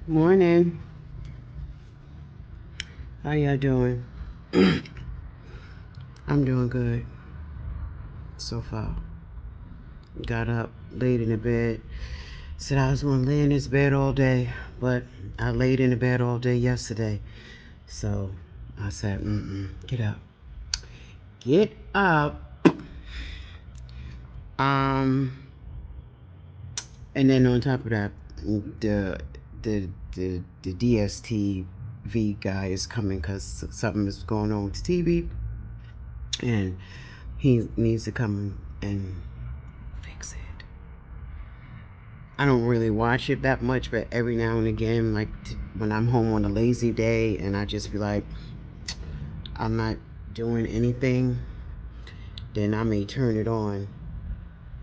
Morning. How y'all doing? I'm doing good so far. Got up, laid in the bed. Said I was going to lay in this bed all day, but I laid in the bed all day yesterday. So I said, get up. Get up. Um, and then on top of that, the the DSTV guy is coming because something is going on with the TV, and he needs to come and fix it. I don't really watch it that much, but every now and again, like when I'm home on a lazy day and I just be like, I'm not doing anything, then I may turn it on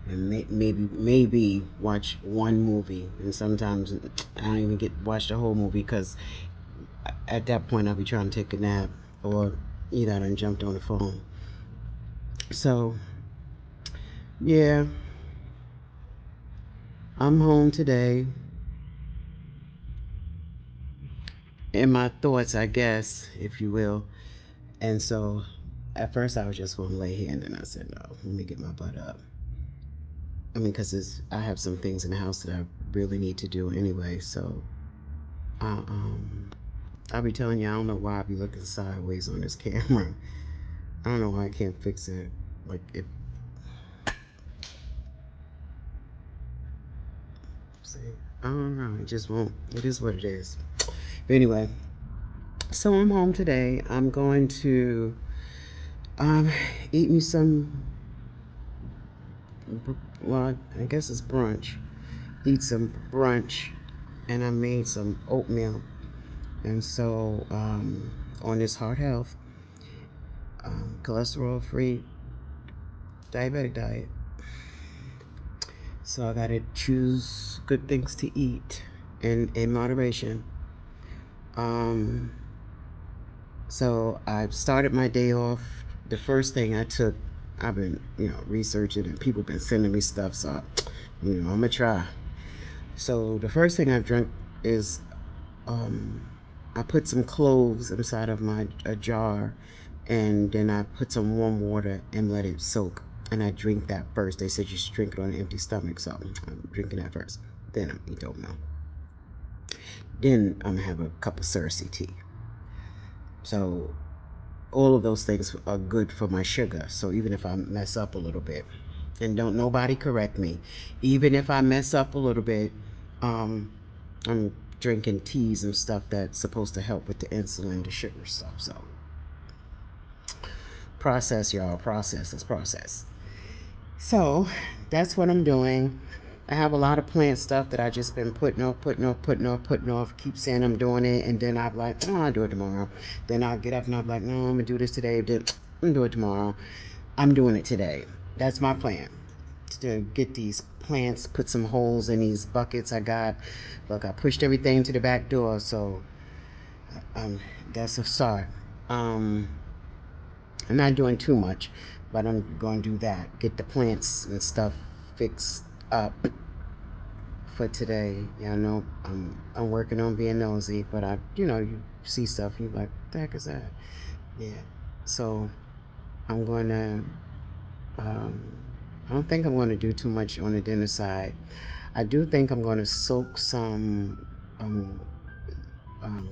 and maybe watch one movie. And sometimes I don't even get watch the whole movie because at that point I'll be trying to take a nap or either I done jumped on the phone. So yeah, I'm home today in my thoughts, I guess, if you will. And so at first I was just going to lay here, and then I said, no, let me get my butt up. I mean, because I have some things in the house that I really need to do anyway. So I, I'll be telling you, I don't know why I be looking sideways on this camera. I don't know why I can't fix it. Like, if, see, I don't know. It just won't. It is what it is. But anyway, so I'm home today. I'm going to um, eat me some, well, I guess it's brunch. Eat some brunch, and I made some oatmeal. And so, on this heart health, cholesterol free, diabetic diet, so I gotta choose good things to eat in moderation. Um, so I started my day off. The first thing I took, I've been, researching, and people been sending me stuff, so I'm gonna try. So the first thing I drank is um, I put some cloves inside of my a jar, and then I put some warm water and let it soak. And I drink that first. They said you should drink it on an empty stomach, so I'm drinking that first. Then I'm eat oatmeal. Then I'm gonna have a cup of Cersei tea. So all of those things are good for my sugar. So even if I mess up a little bit, and don't nobody correct me, even if I mess up a little bit, um, I'm drinking teas and stuff that's supposed to help with the insulin, the sugar stuff. So process, y'all. Process. Let's process. So that's what I'm doing. I have a lot of plant stuff that I just been putting off. Keep saying I'm doing it, and then I'm like, oh, I'll do it tomorrow. Then I'll get up and I'm like, no, I'm gonna do this today. Then I'm gonna do it tomorrow. I'm doing it today. That's my plan. To get these plants, put some holes in these buckets I got. Look, I pushed everything to the back door, so um, that's a start. Um, I'm not doing too much, but I'm going to do that. Get the plants and stuff fixed up for today. Yeah, I know I'm working on being nosy, but you see stuff and you're like, what the heck is that? Yeah. So I'm going to. Um, I don't think I'm going to do too much on the dinner side. I do think I'm going to soak some um, um,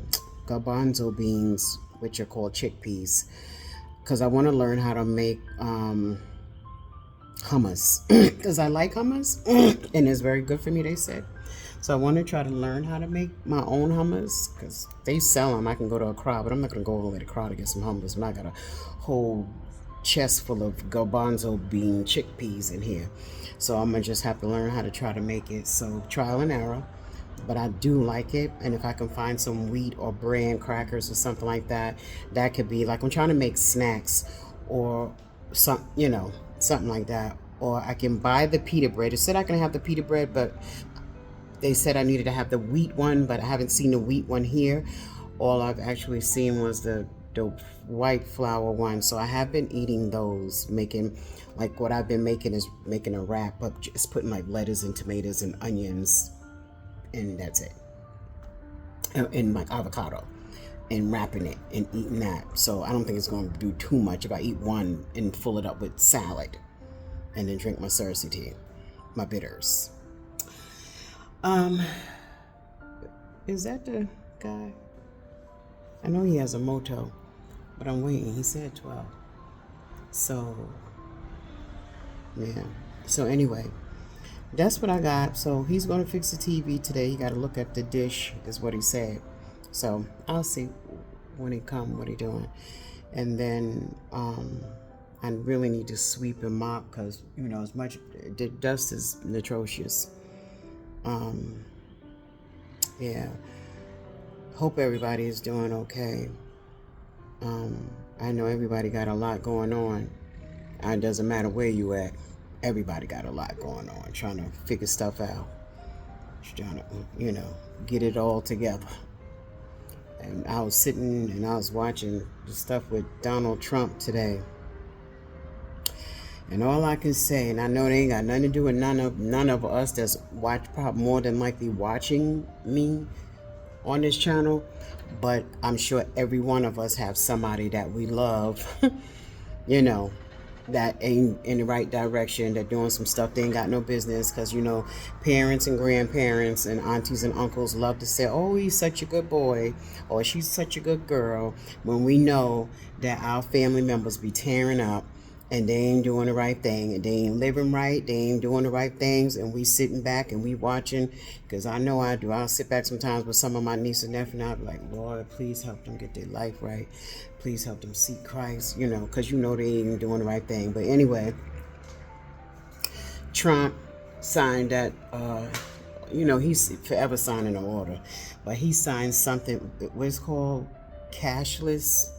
garbanzo beans, which are called chickpeas, because I want to learn how to make hummus because I like hummus and it's very good for me, they said. So I want to try to learn how to make my own hummus because they sell them. I can go to a crowd, but I'm not going to go over to the crowd to get some hummus when I got a whole chest full of garbanzo bean chickpeas in here. So I'm going to just have to learn how to try to make it. So trial and error. But I do like it, and if I can find some wheat or bran crackers or something like that, that could be like I'm trying to make snacks or something like that. Or I can buy the pita bread. It said I can have the pita bread, but they said I needed to have the wheat one, but I haven't seen the wheat one here. All I've actually seen was the white flour one. So I have been eating those, making like what I've been making is making a wrap up, just putting like lettuce and tomatoes and onions, and that's it. and like avocado, and wrapping it and eating that. So I don't think it's going to do too much if I eat one and fill it up with salad and then drink my Cersei tea, my bitters. Is that the guy? I know he has a moto, but I'm waiting. He said 12. So, yeah. So anyway, that's what I got. So he's going to fix the TV today. He got to look at the dish, is what he said. So I'll see when he come, what he doing. And then I really need to sweep and mop because, as much, the dust is atrocious. Yeah. Hope everybody is doing okay. I know everybody got a lot going on. It doesn't matter where you at. Everybody got a lot going on, trying to figure stuff out. Trying to, get it all together. And I was sitting and I was watching the stuff with Donald Trump today. And all I can say, and I know they ain't got nothing to do with none of us that's probably more than likely watching me on this channel, but I'm sure every one of us have somebody that we love, that ain't in the right direction, that doing some stuff they ain't got no business, because parents and grandparents and aunties and uncles love to say, oh, he's such a good boy or she's such a good girl, when we know that our family members be tearing up and they ain't doing the right thing, and they ain't living right, they ain't doing the right things, and we sitting back and we watching, because I know I do. I'll sit back sometimes with some of my nieces and nephews, and I'll be like, Lord, please help them get their life right. Please help them seek Christ, because they ain't doing the right thing. But anyway, Trump signed that, he's forever signing an order, but he signed something, what's called cashless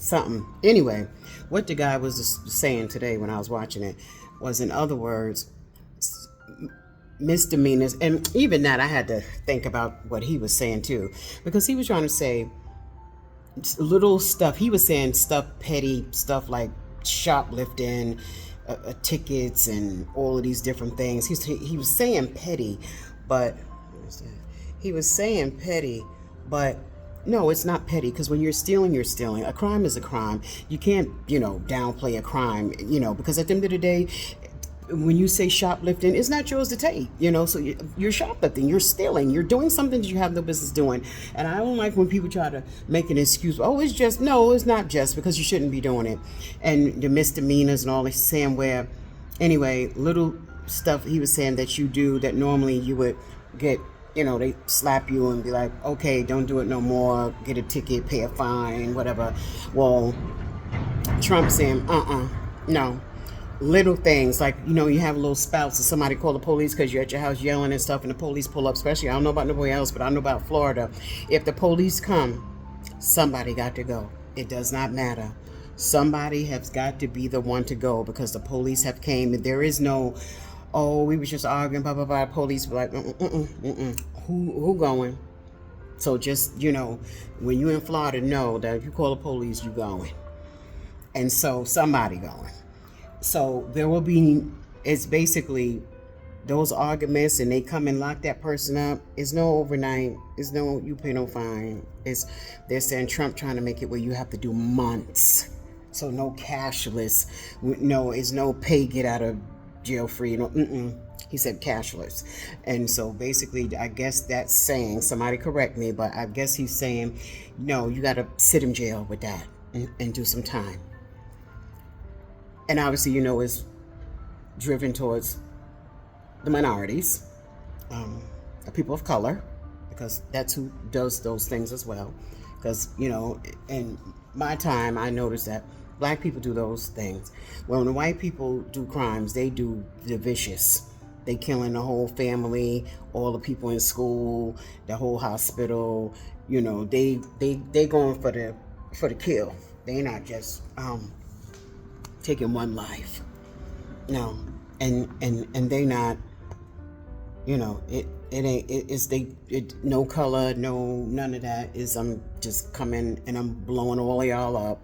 something. Anyway, what the guy was saying today when I was watching it was, in other words, misdemeanors, and even that I had to think about what he was saying too, because he was trying to say little stuff. He was saying stuff, petty stuff like shoplifting, tickets, and all of these different things. He was saying petty, but no, it's not petty, because when you're stealing, you're stealing. A crime is a crime. You can't, downplay a crime, because at the end of the day, when you say shoplifting, it's not yours to take, so you're shoplifting, you're stealing, you're doing something that you have no business doing. And I don't like when people try to make an excuse. Oh, it's not just, because you shouldn't be doing it. And the misdemeanors and all this, saying where, anyway, little stuff he was saying that you do that normally you would get, they slap you and be like, okay, don't do it no more, get a ticket, pay a fine, whatever. Well, Trump saying, no. Little things like, you have a little spouse and somebody call the police because you're at your house yelling and stuff, and the police pull up, especially, I don't know about nobody else, but I know about Florida. If the police come, somebody got to go. It does not matter. Somebody has got to be the one to go, because the police have came, and there is no, oh, we was just arguing, blah, blah, blah. Police be like, who going? So just, when you're in Florida, know that if you call the police, you going. And so somebody going. So there will be, it's basically those arguments, and they come and lock that person up. It's no overnight. It's no, you pay no fine. They're saying Trump trying to make it where you have to do months. So no cashless. No, it's no pay, get out of jail free. He said cashless. And so basically, I guess that's saying, somebody correct me, but I guess he's saying, no, you got to sit in jail with that and do some time. And obviously, it's driven towards the minorities, the people of color, because that's who does those things as well. Because, in my time, I noticed that black people do those things. When the white people do crimes, they do the vicious. They killing the whole family, all the people in school, the whole hospital. They going for the kill. They not just taking one life. No, and they not. It's no color, no, none of that. Is I'm just coming and I'm blowing all y'all up,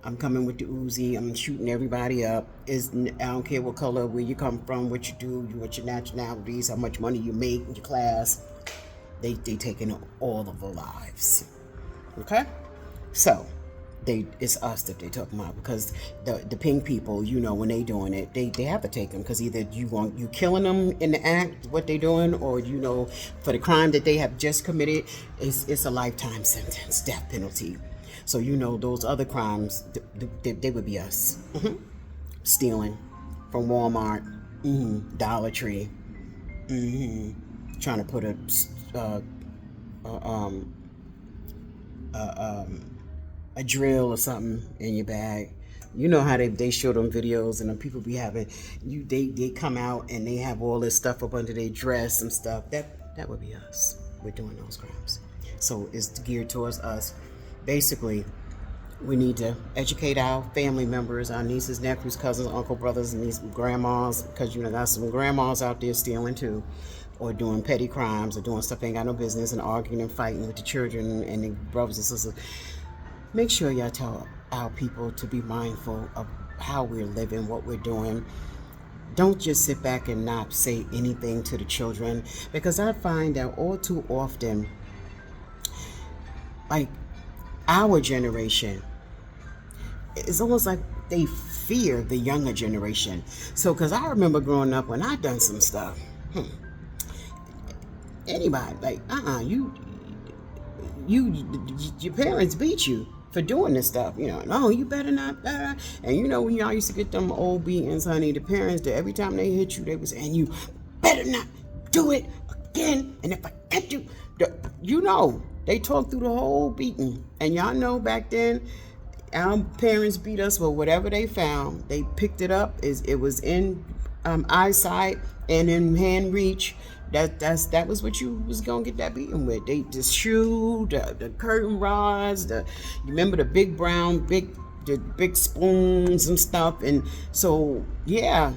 I'm coming with the Uzi. I'm shooting everybody up. I don't care what color, where you come from, what you do, what your nationalities, how much money you make in your class. They taking all of the lives. Okay? So, it's us that they talking about, because the pink people, you know, when they doing it, they have to take them, because either you killing them in the act, what they doing, or, you know, for the crime that they have just committed, it's a lifetime sentence, death penalty. So, you know, those other crimes, they would be us. Stealing from Walmart, Dollar Tree, trying to put a drill or something in your bag. You know how they show them videos, and them people be having they come out and they have all this stuff up under their dress and stuff. That would be us. We're doing those crimes. So it's geared towards us. Basically, we need to educate our family members, our nieces, nephews, cousins, uncle, brothers, and grandmas, because you know got some grandmas out there stealing too, or doing petty crimes, or doing stuff they ain't got no business, and arguing and fighting with the children and the brothers and sisters. Make sure y'all tell our people to be mindful of how we're living, what we're doing. Don't just sit back and not say anything to the children, because I find that all too often, like our generation, it's almost like they fear the younger generation. So, because I remember growing up when I done some stuff, anybody, like, your parents beat you for doing this stuff, you know. No, you better not, better. And you know, when y'all used to get them old beatings, honey, the parents, that every time they hit you, they was saying, you better not do it again. And if I catch you, you know, they talked through the whole beating. And y'all know back then, our parents beat us with whatever they found. They picked it up. It was in eyesight and in hand reach. That was what you was gonna get that beating with. The shoe, the curtain rods, you remember the big brown, the big spoons and stuff. And so the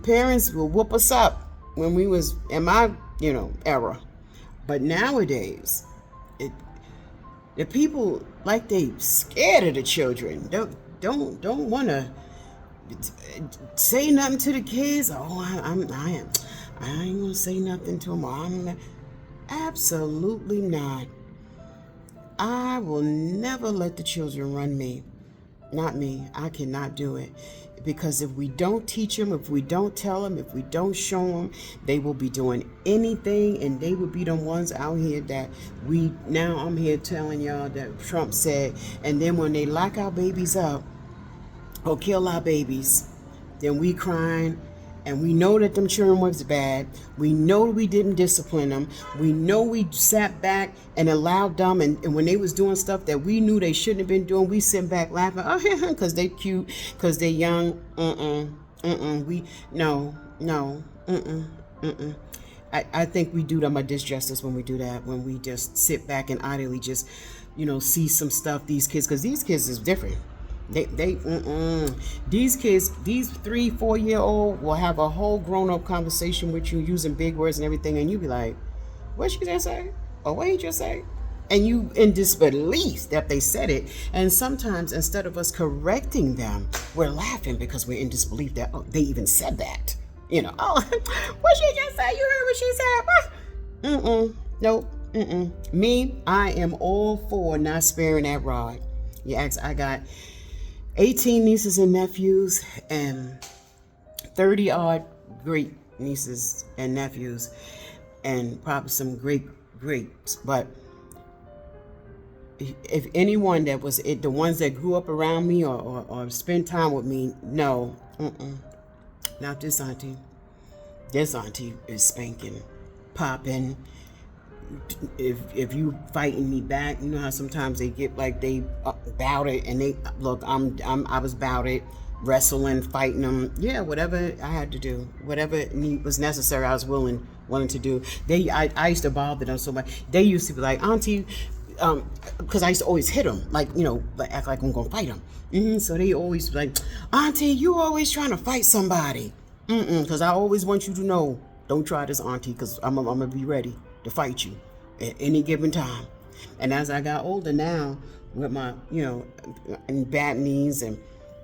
parents will whoop us up when we was in my era. But nowadays, the people, like, they scared of the children. Don't want to say nothing to the kids. I ain't gonna say nothing to them. Absolutely not. I will never let the children run me. Not me. I cannot do it. Because if we don't teach them, if we don't tell them, if we don't show them, they will be doing anything, and they will be the ones out here that I'm here telling y'all that Trump said, and then when they lock our babies up or kill our babies, then we crying, and we know that them children was bad. We know we didn't discipline them. We know we sat back and allowed them, and when they was doing stuff that we knew they shouldn't have been doing, we sit back laughing, because they cute, because they young. I think we do them a disjustice when we do that, when we just sit back and idly just, see some stuff, these kids, because these kids is different. These kids, these 3-4-year-old will have a whole grown-up conversation with you using big words and everything, and you be like, what she just say? Or what he just say? And you in disbelief that they said it. And sometimes, instead of us correcting them, we're laughing because we're in disbelief that they even said that. What she just said? You heard what she said? Nope. Me, I am all for not sparing that rod. I got 18 nieces and nephews and 30 odd great nieces and nephews, and probably some greats. But if anyone that was the ones that grew up around me or spent time with me, no, not this auntie. This auntie is spanking, popping. If you fighting me back, you know how sometimes they get like they bout it, and they look. I was bout it, wrestling, fighting them. Yeah, whatever I had to do, whatever was necessary, I was willing to do. I used to bother them so much. They used to be like, auntie, because I used to always hit them, like act like I'm gonna fight them. So they always be like, auntie, you always trying to fight somebody. Because I always want you to know, don't try this, auntie, because I'm gonna be ready to fight you at any given time. And as I got older now, with my, and bad knees and,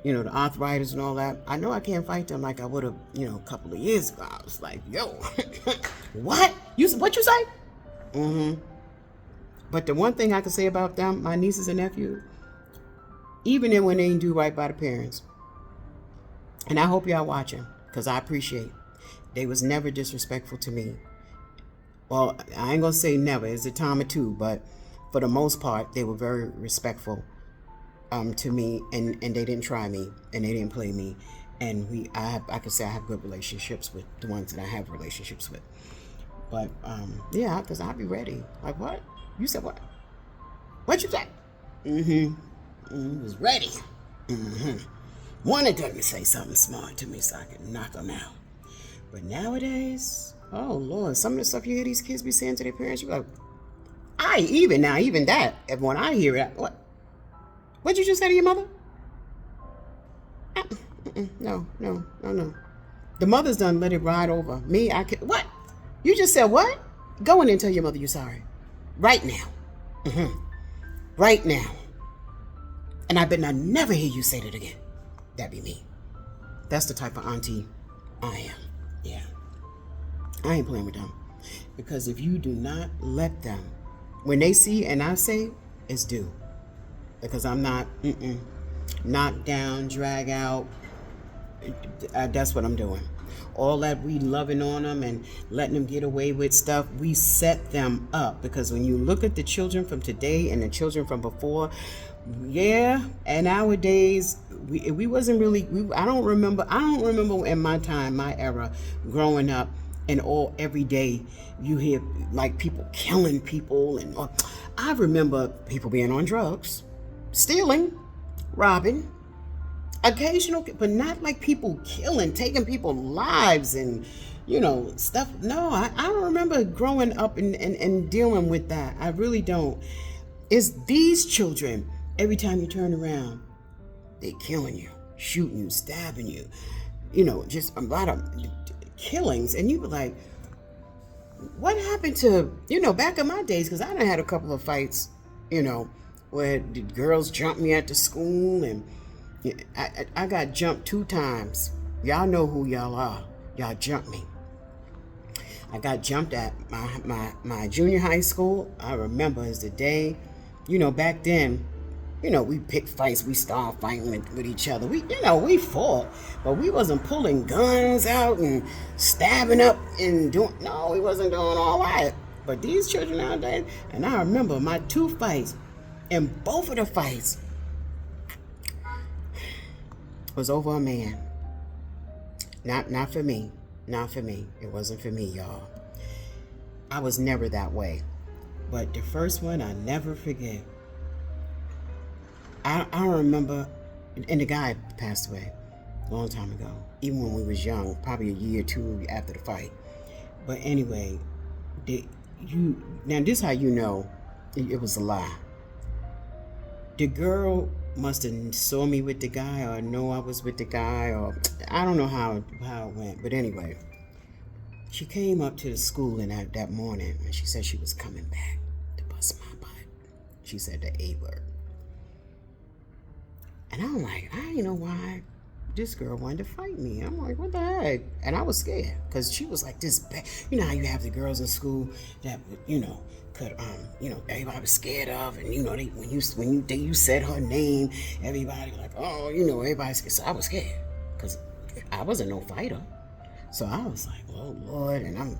the arthritis and all that, I know I can't fight them like I would have, a couple of years ago. I was like, yo, what? What you say? Mm-hmm. But the one thing I can say about them, my nieces and nephews, even when they ain't do right by the parents, and I hope y'all watching, because I appreciate, they was never disrespectful to me. Well, I ain't gonna say never, it's a time or two, but for the most part, they were very respectful to me, and they didn't try me, and they didn't play me. And I could say I have good relationships with the ones that I have relationships with. But yeah, because I'll be ready. Like, what? You said what? What you say? Was ready. Wanted them to say something smart to me so I could knock them out. But nowadays, oh Lord, some of the stuff you hear these kids be saying to their parents, you're like, even that, and when I hear it, what'd you just say to your mother? No. The mother's done let it ride over. Me, what? You just said what? Go in and tell your mother you're sorry. Right now. Right now. And I bet I never hear you say that again. That'd be me. That's the type of auntie I am. Yeah. I ain't playing with them. Because if you do not let them, when they see and I say, it's due. Because I'm not, knock down, drag out. That's what I'm doing. All that we loving on them and letting them get away with stuff, we set them up. Because when you look at the children from today and the children from before, yeah, and nowadays we wasn't really. I don't remember in my time, my era, growing up, and every day you hear like people killing people, and I remember people being on drugs, stealing, robbing, occasional, but not like people killing, taking people's lives and stuff. No, I don't remember growing up and dealing with that. I really don't. It's these children. Every time you turn around, they killing you, shooting you, stabbing you, just a lot of killings. And you be like, what happened to, back in my days, because I done had a couple of fights, where the girls jumped me at the school, and I got jumped 2 times. Y'all know who y'all are. Y'all jumped me. I got jumped at my junior high school. I remember as the day, back then, we picked fights. We started fighting with each other. We fought, but we wasn't pulling guns out and stabbing up and no, we wasn't doing all that. But these children nowadays, and I remember my 2 fights, and both of the fights was over a man. Not for me. Not for me. It wasn't for me, y'all. I was never that way. But the first one, I never forget. I remember, and the guy passed away a long time ago, even when we was young, probably a year or 2 after the fight. But anyway, now this is how you know it was a lie. The girl must have saw me with the guy, or know I was with the guy, or I don't know how it went. But anyway, she came up to the school that morning, and she said she was coming back to bust my butt. She said the A word. And I'm like, I didn't know why this girl wanted to fight me. I'm like, what the heck? And I was scared because she was like this bad. You know how you have the girls in school that could everybody was scared of, and when you said her name, everybody like, oh, everybody's scared. So I was scared because I wasn't no fighter. So I was like, oh Lord, and I'm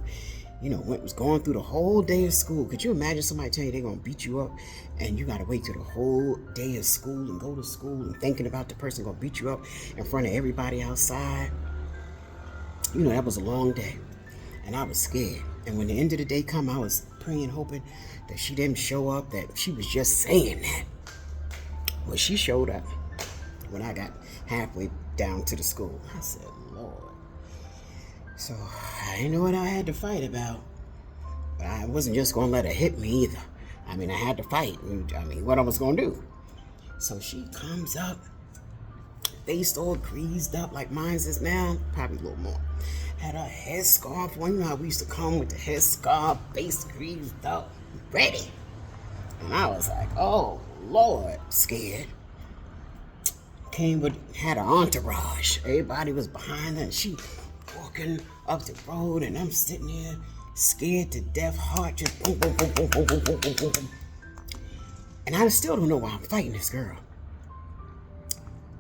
was going through the whole day of school. Could you imagine somebody tell you they're gonna beat you up, and you gotta wait till the whole day of school and go to school and thinking about the person gonna beat you up in front of everybody outside? That was a long day, and I was scared. And when the end of the day come, I was praying, hoping that she didn't show up, that she was just saying that. Well, she showed up when I got halfway down to the school. I said, Lord. So I didn't know what I had to fight about. But I wasn't just going to let her hit me either. I had to fight. What I was going to do. So she comes up, face all greased up like mine's is now, probably a little more. Had her headscarf on. You know how we used to come with the headscarf, face greased up, ready. And I was like, oh, Lord, scared. Had an entourage. Everybody was behind her, and she walking up the road, and I'm sitting there scared to death, heart just boom, boom, boom, boom, boom, boom, boom, boom, boom, boom. And I still don't know why I'm fighting this girl.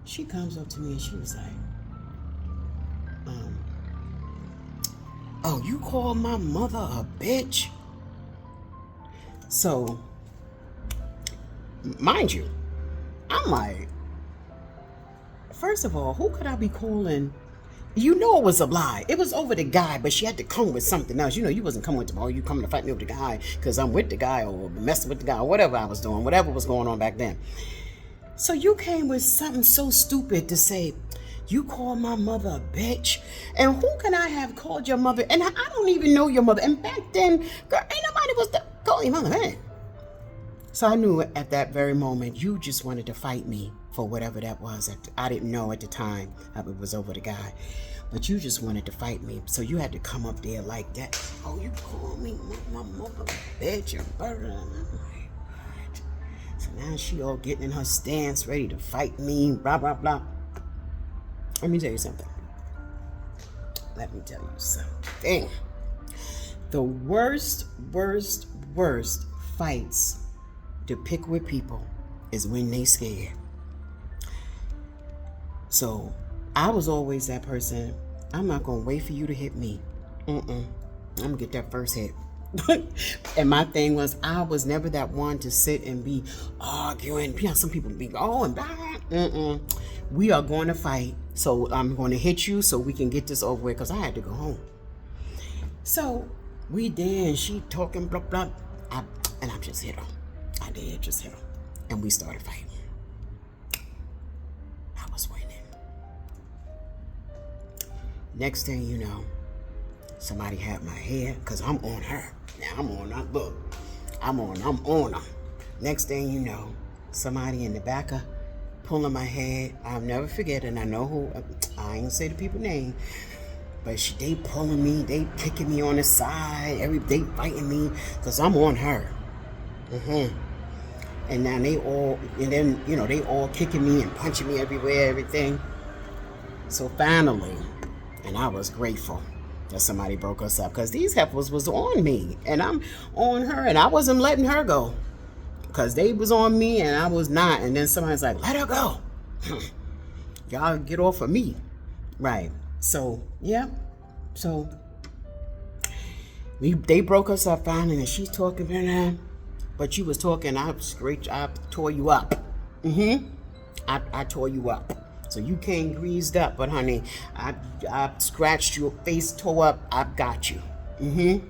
She comes up to me and she was like, oh, you call my mother a bitch? So, mind you, I'm like, first of all, who could I be calling? You know it was a lie. It was over the guy, but she had to come with something else. You know, you wasn't coming with the, oh, you coming to fight me over the guy because I'm with the guy or messing with the guy or whatever I was doing, whatever was going on back then. So you came with something so stupid to say, you call my mother a bitch? And who can I have called your mother? And I don't even know your mother. And back then, girl, ain't nobody was calling your mother, man. So I knew at that very moment, you just wanted to fight me for whatever that was. I didn't know at the time it was over the guy. But you just wanted to fight me. So you had to come up there like that. Oh, you call me my mother a bitch and blah, blah, blah. I'm like, what? So now she all getting in her stance, ready to fight me, blah, blah, blah. Let me tell you something. The worst fights to pick with people is when they scared. So I was always that person. I'm not gonna wait for you to hit me. I'm gonna get that first hit. And my thing was, I was never that one to sit and be arguing. You know, some people be and blah. We are going to fight. So I'm going to hit you so we can get this over with, because I had to go home. So we did, and she talking blah blah. And I just hit her. I did just hit her, and we started fighting. I was winning. Next thing you know, somebody had my hair, because I'm on her. Now I'm on her. Look, I'm on her. Next thing you know, somebody in the back of pulling my head. I'll never forget, and I know who. I ain't gonna say the people's name, but they pulling me, they kicking me on the side, they fighting me, because I'm on her. And now they all kicking me and punching me everywhere, everything. So finally, and I was grateful that somebody broke us up, because these heifers was on me, and I'm on her, and I wasn't letting her go, because they was on me and I was not. And then somebody's like, let her go. Y'all get off of me. Right. So, yeah. So they broke us up finally, and she's talking, but you was talking, I tore you up. I tore you up. So you came greased up, but honey, I scratched your face, tore up, I got you. And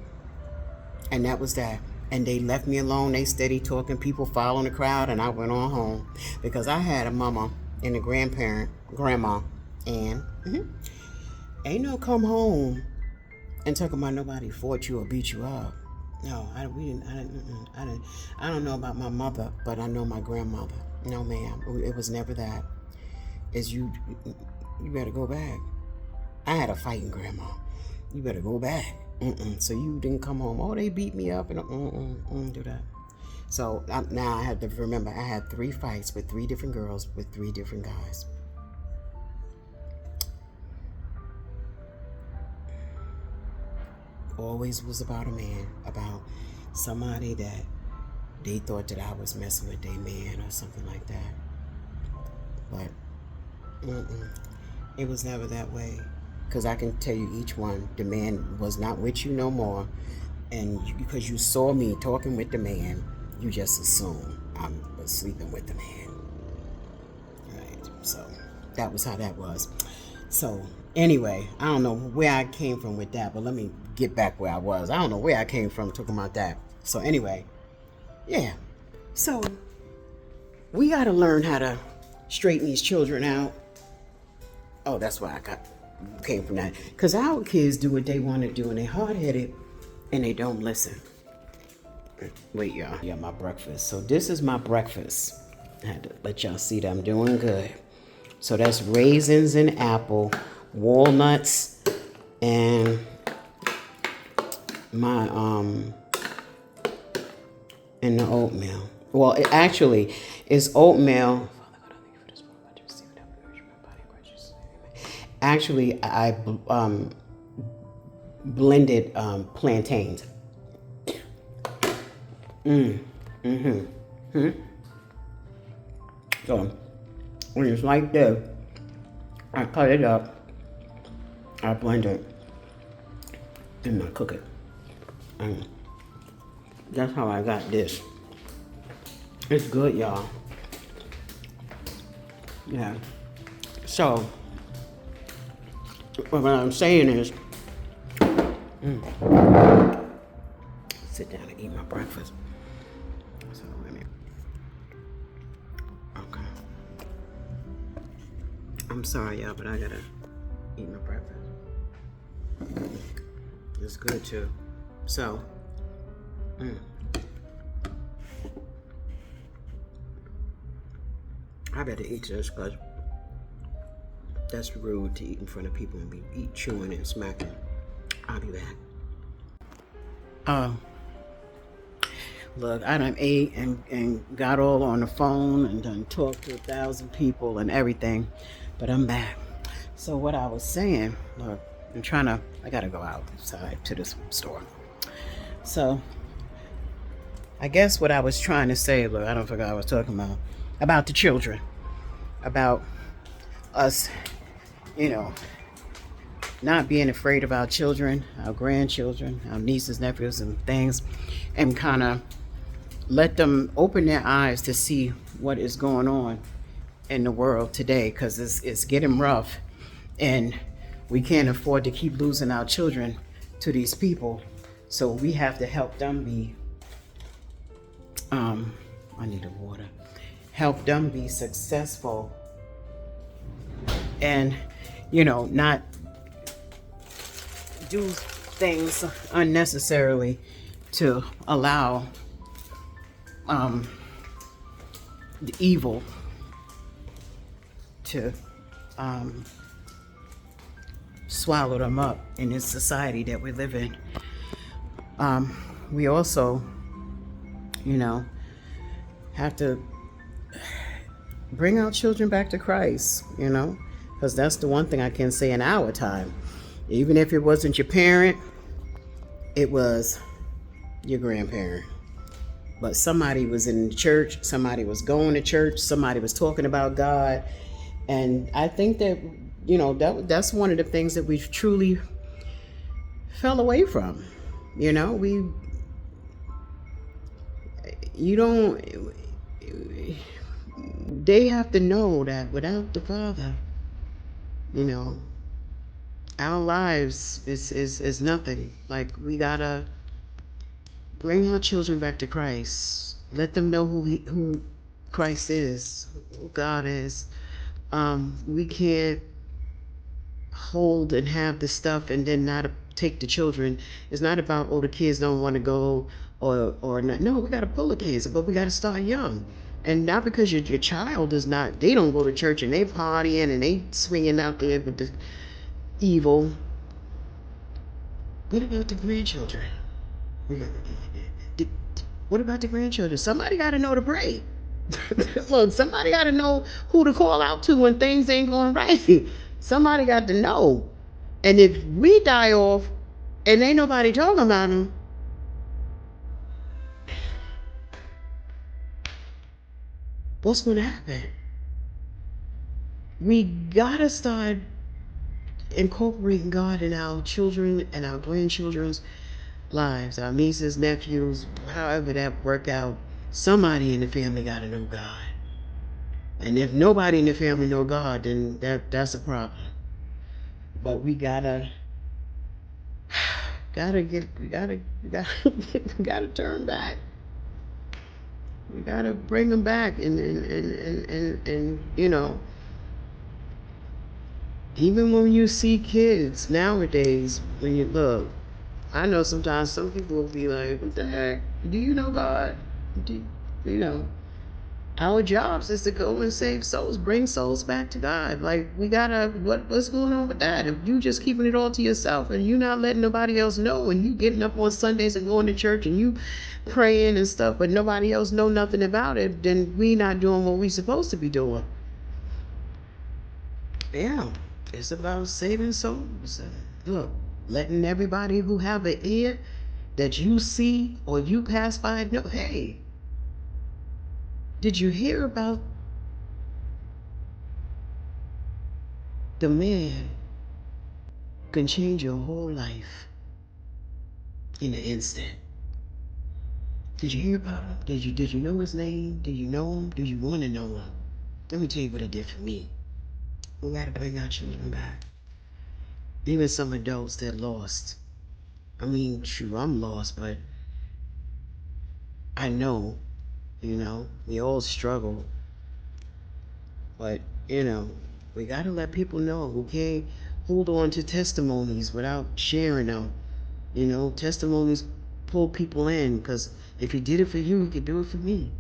that was that. And they left me alone. They steady talking, people following the crowd, and I went on home, because I had a mama and a grandma, and ain't no come home and talk about nobody fought you or beat you up. No, I don't know about my mother, but I know my grandmother. No, ma'am, it was never that. It's you better go back. I had a fighting grandma. You better go back. So you didn't come home. Oh, they beat me up, and do that. So now I have to remember, I had 3 fights with 3 different girls with 3 different guys. Always was about a man, about somebody that they thought that I was messing with their man or something like that. But it was never that way. Because I can tell you each one, the man was not with you no more. And because you saw me talking with the man, you just assumed I was sleeping with the man. Right. So that was how that was. So anyway, I don't know where I came from with that, but let me get back where I was. I don't know where I came from talking about that. So anyway, yeah. So we got to learn how to straighten these children out. Oh, that's why came from that. Because our kids do what they want to do, and they're hard-headed, and they don't listen. Wait, y'all. Yeah, my breakfast. So this is my breakfast. I had to let y'all see that I'm doing good. So that's raisins and apple, walnuts, and my and the oatmeal. Well, it actually is oatmeal. Actually, I blended plantains. So when it's like this, I cut it up, I blend it, and I cook it. And that's how I got this. It's good, y'all. Yeah. So what I'm saying is, sit down and eat my breakfast. So let me. Okay. I'm sorry, y'all, but I gotta eat my breakfast. It's good too. So, I better eat this because that's rude to eat in front of people and be chewing and smacking. I'll be back. Look, I done ate and got all on the phone and done talked to 1,000 people and everything, but I'm back. So what I was saying, look, I gotta go outside to this store. So I guess what I was trying to say, look, I don't forget what I was talking about the children, about us, not being afraid of our children, our grandchildren, our nieces, nephews, and things, and kind of let them open their eyes to see what is going on in the world today, because it's getting rough, and we can't afford to keep losing our children to these people. So we have to help them be, I need a water, help them be successful and, not do things unnecessarily to allow the evil to swallow them up in this society that we live in. We also, have to bring our children back to Christ, because that's the one thing I can say in our time. Even if it wasn't your parent, it was your grandparent. But somebody was in church, somebody was going to church, somebody was talking about God. And I think that, that's one of the things that we truly fell away from. They have to know that without the Father, our lives is nothing. Like, we gotta bring our children back to Christ. Let them know who Christ is, who God is. We can't hold and have the stuff and then not take the children. It's not about, the kids don't want to go or not. No, we got to pull the kids, but we got to start young. And not because your child is not, they don't go to church and they partying and they swinging out there with the evil. What about the grandchildren? What about the grandchildren? Somebody got to know to pray. Look, somebody got to know who to call out to when things ain't going right. Somebody got to know. And if we die off and ain't nobody talking about them, what's going to happen? We got to start incorporating God in our children and our grandchildren's lives, our nieces, nephews, however that work out. Somebody in the family got to know God. And if nobody in the family know God, then that's a problem. But we gotta gotta turn back. We gotta bring them back, and even when you see kids nowadays, when you look, I know sometimes some people will be like, "What the heck? Do you know God? Do you know?" Our jobs is to go and save souls, bring souls back to God. Like, we gotta, what's going on with that? If you just keeping it all to yourself and you not letting nobody else know, and you getting up on Sundays and going to church and you praying and stuff, but nobody else know nothing about it, then we not doing what we supposed to be doing. Yeah, it's about saving souls. Look, letting everybody who have an ear that you see or you pass by know, hey, did you hear about the man can change your whole life in an instant? Did you hear about him? Did you know his name? Did you know him? Do you want to know him? Let me tell you what it did for me. We gotta bring our children back. Even some adults that lost. I mean, true, I'm lost, but I know, we all struggle. But, we gotta let people know. We can't hold on to testimonies without sharing them. Testimonies pull people in, because if he did it for you, he could do it for me.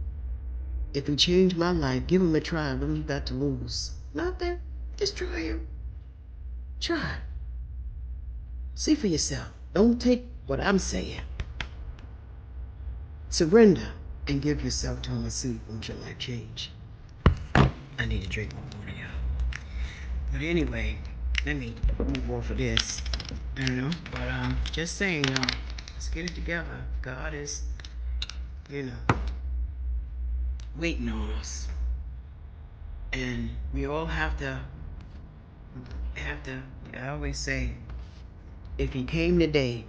If he changed my life, give him a try. What have you got to lose? Nothing. Just try him. Try. See for yourself. Don't take what I'm saying. Surrender and give yourself to him and see what your life change. I need to drink more water, y'all. But anyway, let me move on for this. But just saying, y'all, let's get it together. God is, waiting on us. And we all have to, I always say, if he came today,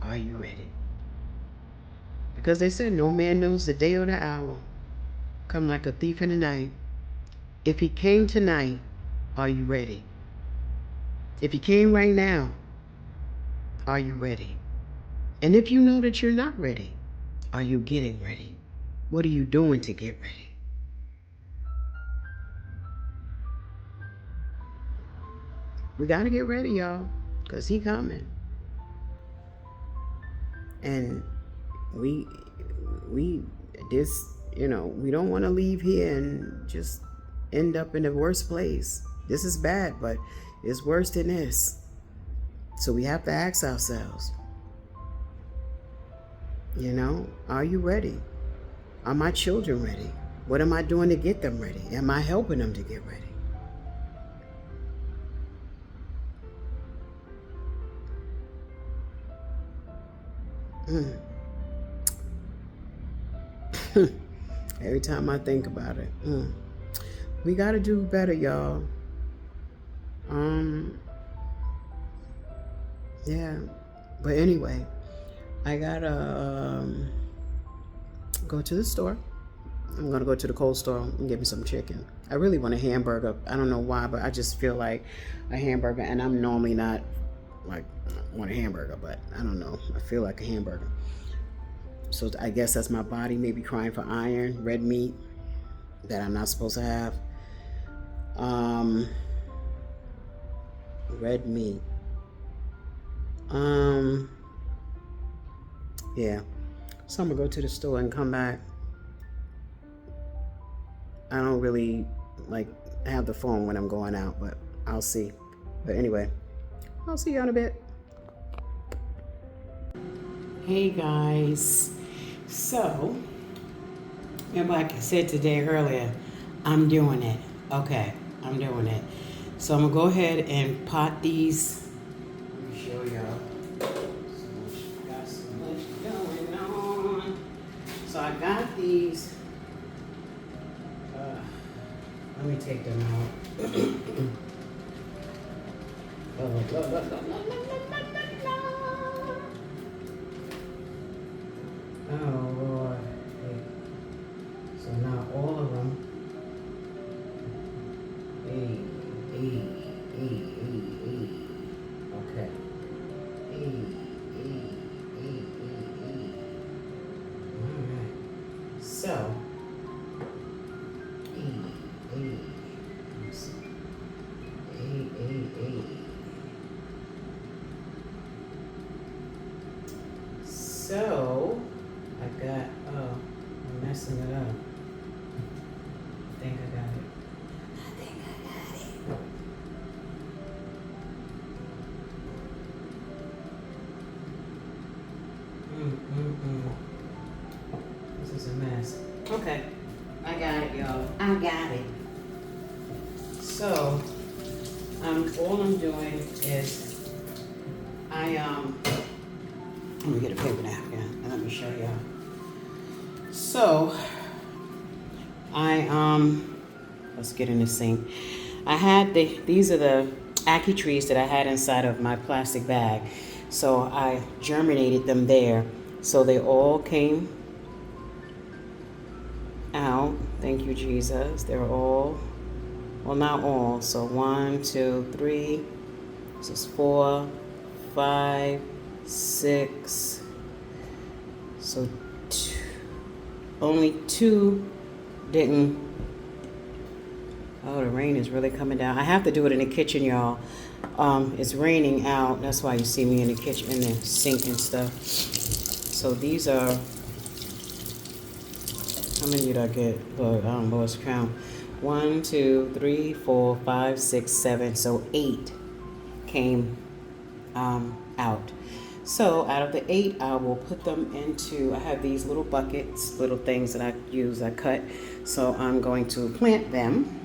are you ready? Because they said no man knows the day or the hour. Come like a thief in the night. If he came tonight, are you ready? If he came right now, are you ready? And if you know that you're not ready, are you getting ready? What are you doing to get ready? We gotta get ready, y'all, because he coming. And we we don't want to leave here and just end up in the worst place. This is bad, but it's worse than this. So we have to ask ourselves, are you ready? Are my children ready? What am I doing to get them ready? Am I helping them to get ready? Every time I think about it, we got to do better, y'all. Yeah, but anyway, I gotta go to the store. I'm gonna go to the cold store and get me some chicken. I really want a hamburger. I don't know why, but I just feel like a hamburger, and I'm normally not like want a hamburger, but I don't know. I feel like a hamburger. So I guess that's my body maybe crying for iron, red meat that I'm not supposed to have. Red meat. Yeah. So I'm gonna go to the store and come back. I don't really have the phone when I'm going out, but I'll see. But anyway, I'll see you in a bit. Hey guys. So, remember like I said today earlier, I'm doing it. Okay, I'm doing it. So I'm gonna go ahead and pot these. Let me show y'all. Got so much going on. So I got these. Let me take them out. Oh Lord. So now all of them. Okay. Alright. So So I got I'm messing it up. think I got it. I think I got it. This is a mess. Okay. I got it, y'all. I got it. So, all I'm doing is let me get a paper napkin and let me show y'all. So, let's get in the sink. I had these are the ackee trees that I had inside of my plastic bag. So I germinated them there. So they all came out. Thank you, Jesus. They're all, well, not all. So 1, 2, 3, this is 4, 5, 6. So only 2 didn't. Oh, the rain is really coming down. I have to do it in the kitchen, y'all. It's raining out. That's why you see me in the kitchen, in the sink and stuff. So these are, how many did I get? But I don't know, let's count. 1, 2, 3, 4, 5, 6, 7. So 8 came out. So out of the 8, I will put them into, I have these little buckets, little things that I use, I cut. So I'm going to plant them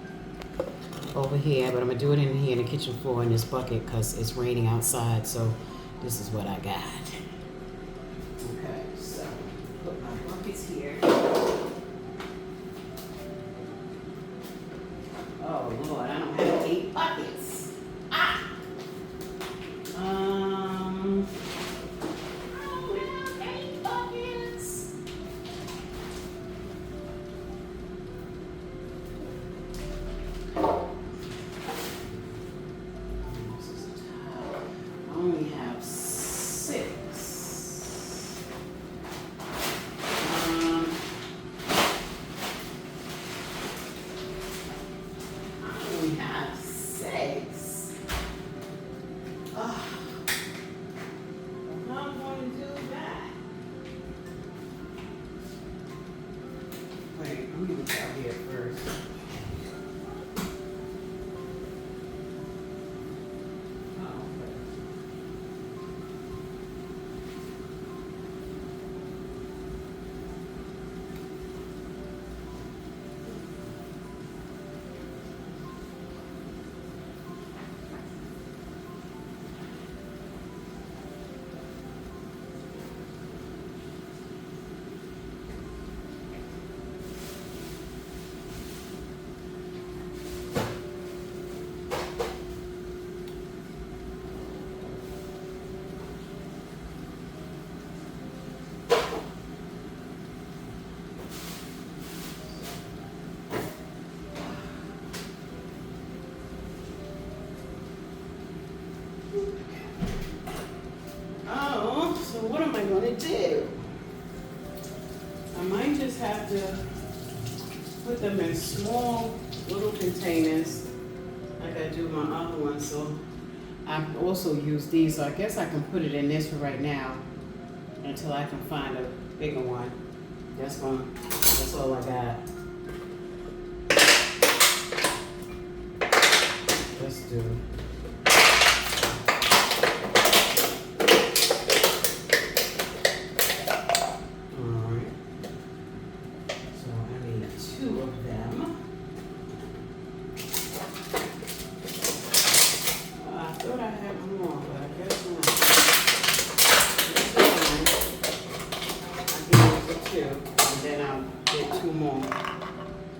over here, but I'm gonna do it in here in the kitchen floor in this bucket because it's raining outside. So this is what I got. Okay, so put my buckets here. Oh Lord, I don't have 8 buckets. Ah! I don't have 8 buckets. I only have 6. I only have 6. Oh, how am I going to do that? Wait, let me look out here first. So what am I going to do? I might just have to put them in small little containers like I do my other ones. So I also use these. So I guess I can put it in this for right now until I can find a bigger one. That's all I got. Let's do.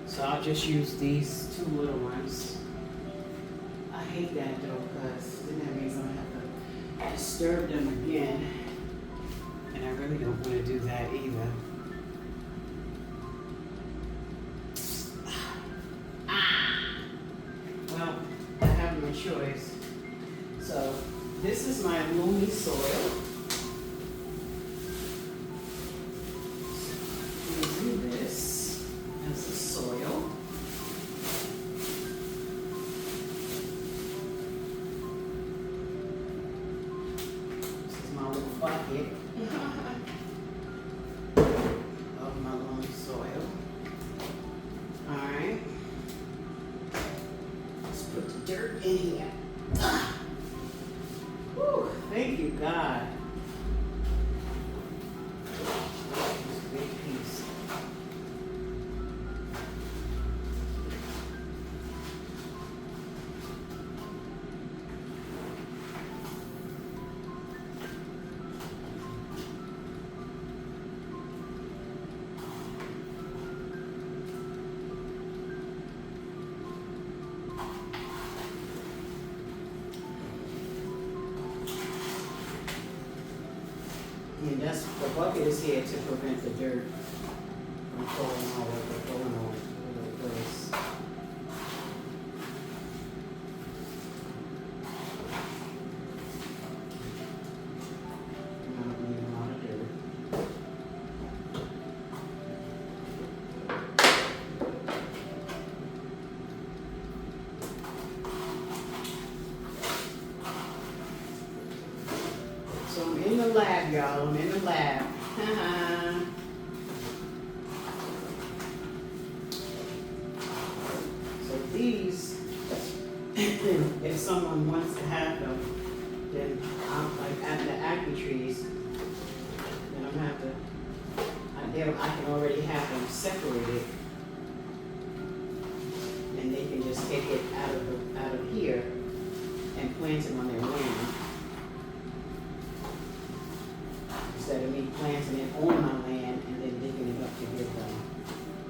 So I'll just use these 2 little ones. I hate that though, because then that means I'm gonna have to disturb them again. And I really don't want to do that either. Well, I have no choice. So this is my loamy soil. Using this as the soil. This is my little bucket of my loamy soil. Alright. in here. Whew, thank you, God. Big piece. And that's, the bucket is here to prevent the dirt from falling all over, going all over the place. I don't need a lot of dirt. So I'm in the lab, y'all. I'm in the lab. So these, if someone wants to have them, then I'm like at the acne trees, then I'm gonna have to. I can already have them separated, and they can just take it out of here and plant it on their land. Instead of me planting it on my land and then digging it up to give them.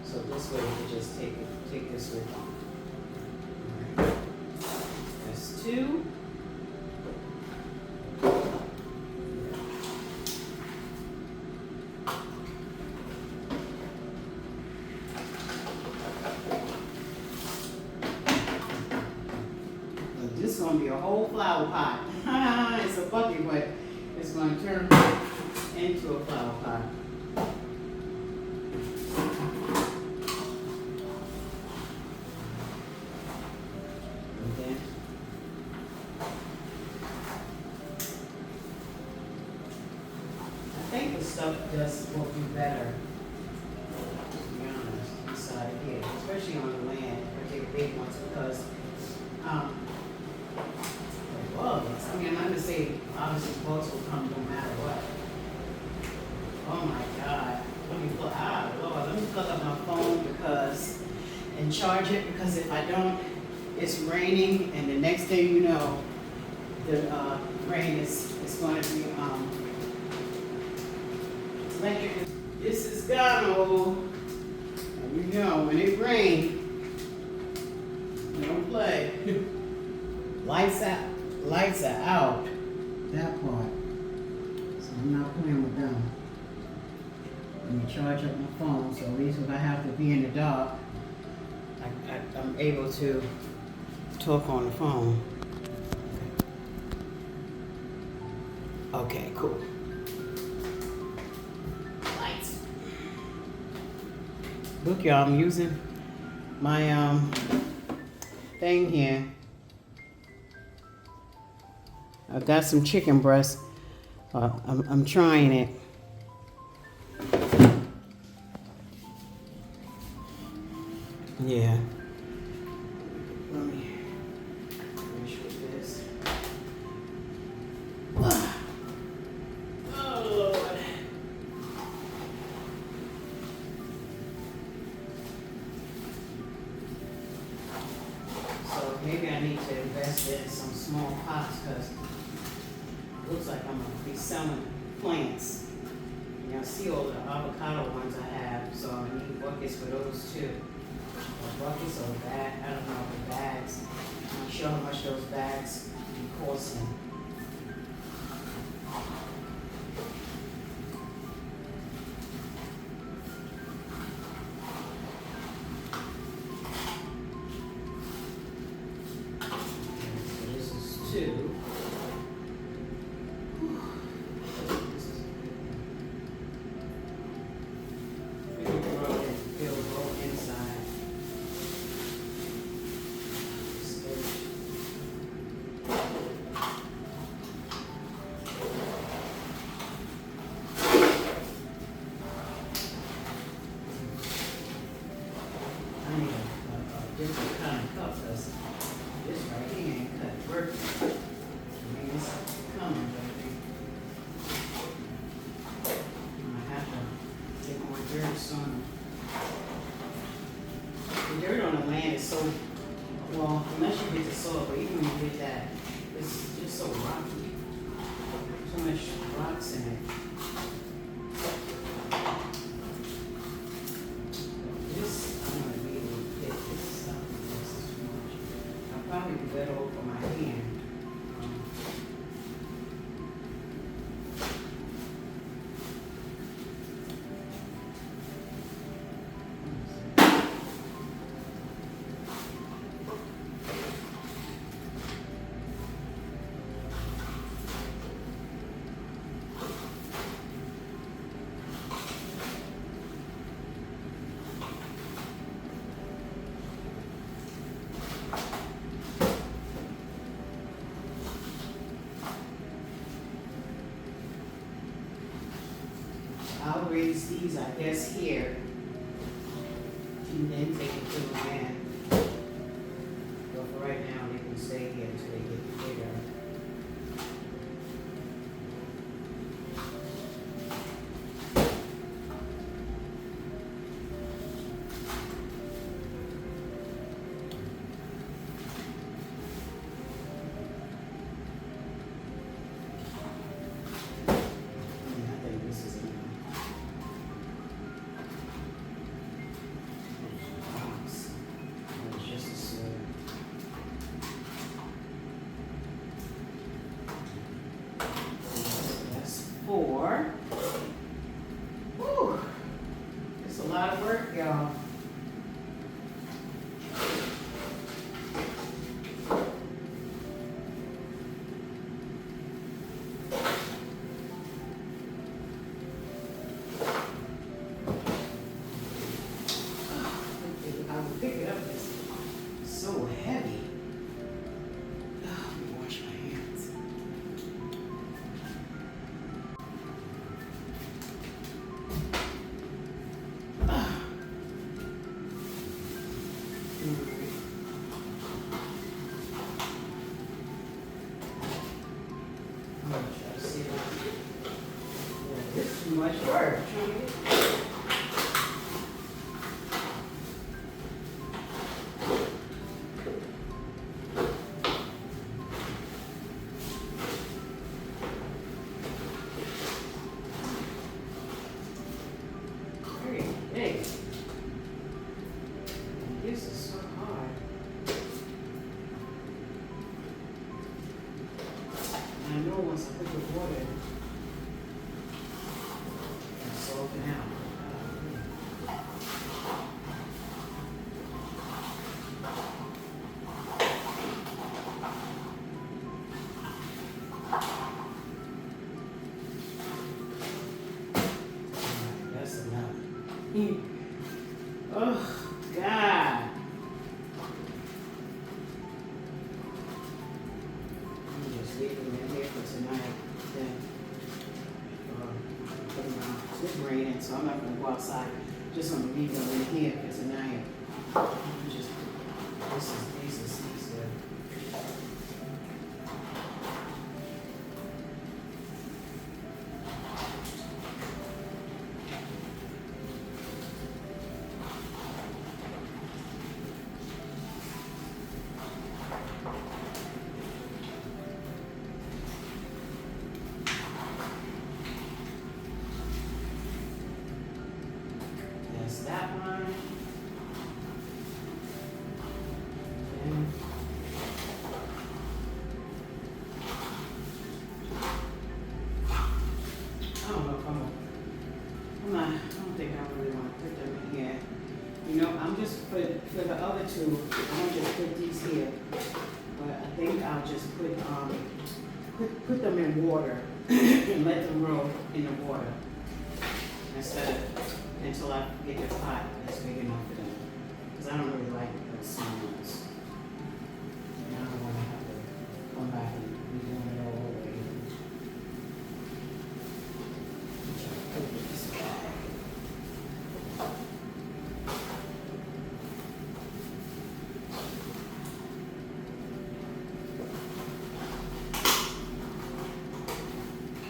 So this way they can just take this with them. All right. That's 2. This is gonna be a whole flower pot. It's a bucket, but it's gonna turn into a flower pot. And then I think the stuff does will be better, to be honest, inside of here, especially on the land, particularly big ones, because the bugs. I mean, I'm not gonna say obviously bugs will come no matter what. Oh my God. Lord, let me plug up my phone and charge it, because if I don't, it's raining, and the next thing you know, the rain is going to be electric. This is Ghana. And you know, when it rains, don't play. Lights are out. That part. So I'm not playing with them. Let me charge up my phone, so at least if I have to be in the dark, I'm able to talk on the phone. Okay, cool. Lights. Look, y'all, I'm using my thing here. I've got some chicken breast. I'm trying it. Yeah. Let me finish with this. Oh, Lord. So maybe I need to invest in some small pots, because it looks like I'm going to be selling plants. And I see all the avocado ones I have, so I need buckets for those too. Buckets or bag, I don't know, the bags. I'm not sure how much those bags be costing. So this is 2. sooner. The dirt on the land is so, well, unless you get the soil, but even when you get that, it's just so rocky. So much rocks in it. This, I'm gonna really get this stuff. This is too much. I'll probably be better off for my hand. I'll raise these, I guess, here, and then take it to the land. But for right now, they can stay here until they get bigger. I think this is enough. Just a slip. That's 4. Whew. It's a lot of work, y'all. I will pick it up. It's so heavy. Oh, let me wash my hands. I'm gonna try to see that. Yeah, this is too much work. Hey, this is so hard. And I know once I put the water in, it'll soften out. That's enough. Oh, God. I'm just leaving them in here for tonight. Then, it's raining, so I'm not going to go outside. Just going to leave them in here for tonight. Just, these are that one. And I don't know if I don't think I really want to put them in here. You know, I'm just for the other two, I'm just put these here. But I think I'll just put them in water and let them grow in the water instead of until I get the pot that's big enough for them. Because I don't really like those small ones. And I don't want to have to come back and be doing it all over again. Put this back.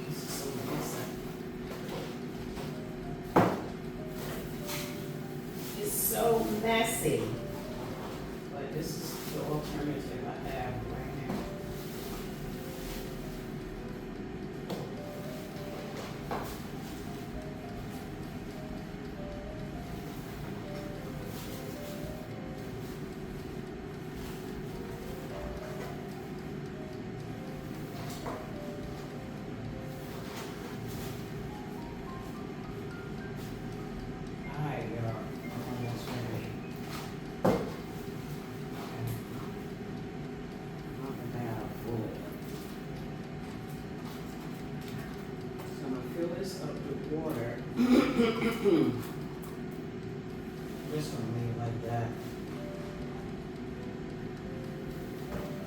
This is so messy. see. But this is the alternative I have right now. Alright, y'all. I'm almost ready. So I'm gonna fill this up with water. Just gonna leave it like that.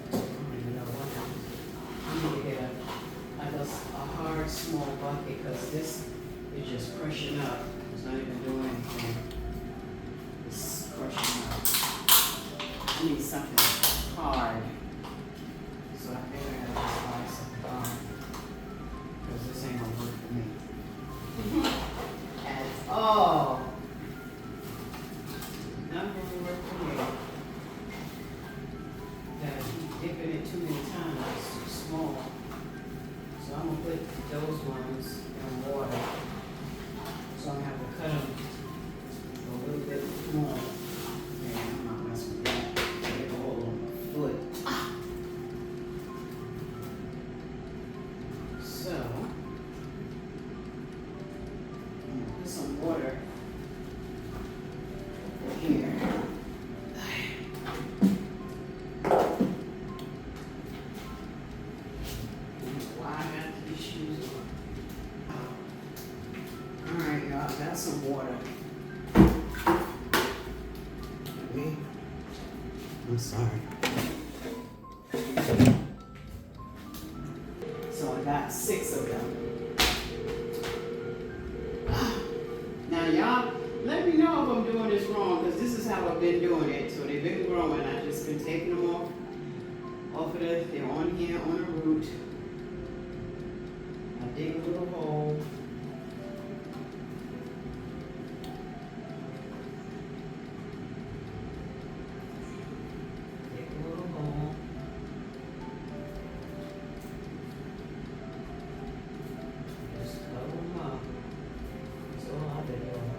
I don't even know what I need to get a hard small bucket because this is just crushing up. It's not even doing anything. It's crushing up. I need something hard. So I think I gotta just buy some because this ain't gonna work for me. At all. Not gonna work for me. Gotta keep dipping it too many times. It's too small. So I'm gonna put those ones in water. So I'm gonna have to cut them a little bit more. Man, I'm not messing with that. Get it all on my foot. So, I'm gonna put some water here. Why I got these shoes on? Alright, y'all, I got some water. Okay. I'm sorry. So I got 6 of them. Now y'all, let me know if I'm doing this wrong, because this is how I've been doing it. So they've been growing. I've just been taking them off of they're on here on the root. I dig a little hole. Dig a little hole. Just cover them up. That's all I've been doing.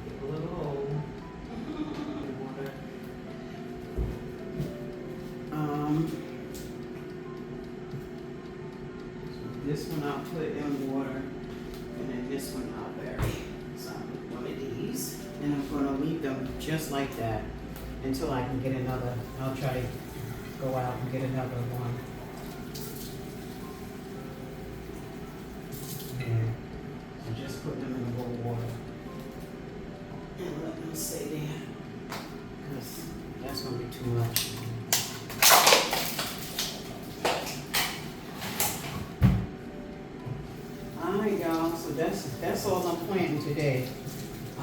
Dig a little hole. Water. So this one I'll put in water, and then this one I'll bury. So I'll put one of these, and I'm gonna leave them just like that until I can get another. I'll try to go out and get another one. And I just put them in a bowl of water and let them stay there, because that's gonna be too much. Alright, y'all, so that's all I'm planting today. I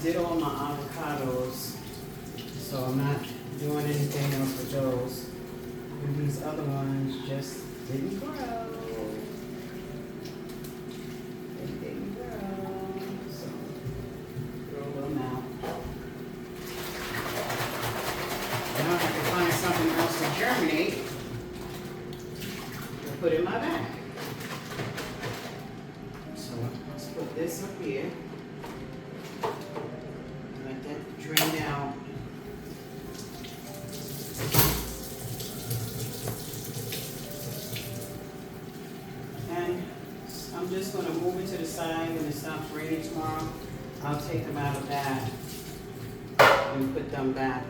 did all my avocados, so I'm not doing anything else with those. And these other ones just didn't grow. They didn't grow, so throw them out. Now I have to find something else to germinate to put in my bag. So let's put this up here. Let that drain out. And I'm just going to move it to the side when it stops raining tomorrow. I'll take them out of that and put them back.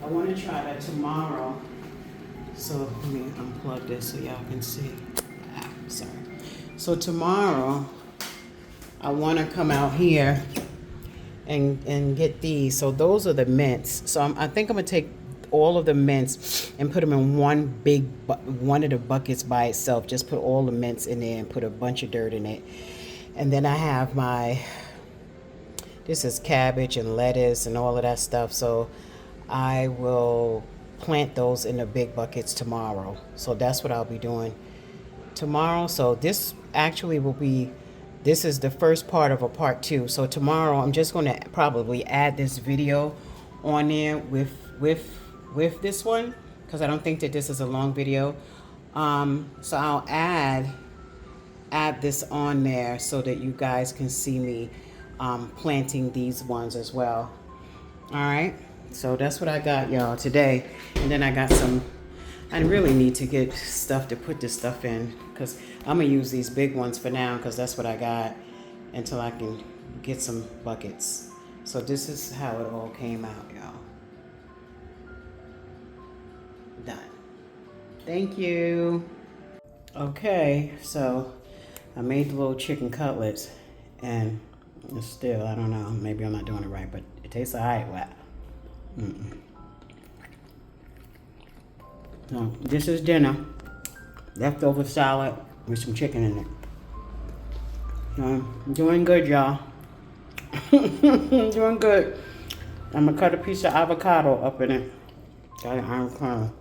I want to try that tomorrow. So let me unplug this so y'all can see. Sorry. So tomorrow, I want to come out here and get these. So those are the mints. So I think I'm going to take all of the mints and put them in one of the buckets by itself. Just put all the mints in there and put a bunch of dirt in it. And then I have this is cabbage and lettuce and all of that stuff. So I will plant those in the big buckets tomorrow. So that's what I'll be doing tomorrow. So this actually will be This is the first part of a part 2. So tomorrow I'm just going to probably add this video on there with this one, because I don't think that this is a long video. So I'll add this on there so that you guys can see me planting these ones as well. All right, so that's what I got, y'all, today. And then I got some, I really need to get stuff to put this stuff in, because I'm gonna use these big ones for now, because that's what I got until I can get some buckets. So this is how it all came out, y'all. Done. Thank you. Okay, so I made the little chicken cutlets, and still, I don't know, maybe I'm not doing it right, but it tastes all right. Wow. So this is dinner. Leftover salad with some chicken in it. So, doing good, y'all. Doing good. I'm gonna cut a piece of avocado up in it. Got an iron kernel.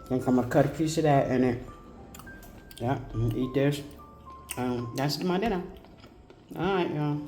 Think I'm gonna cut a piece of that in it. Yeah, I'm gonna eat this. That's my dinner. All right, y'all.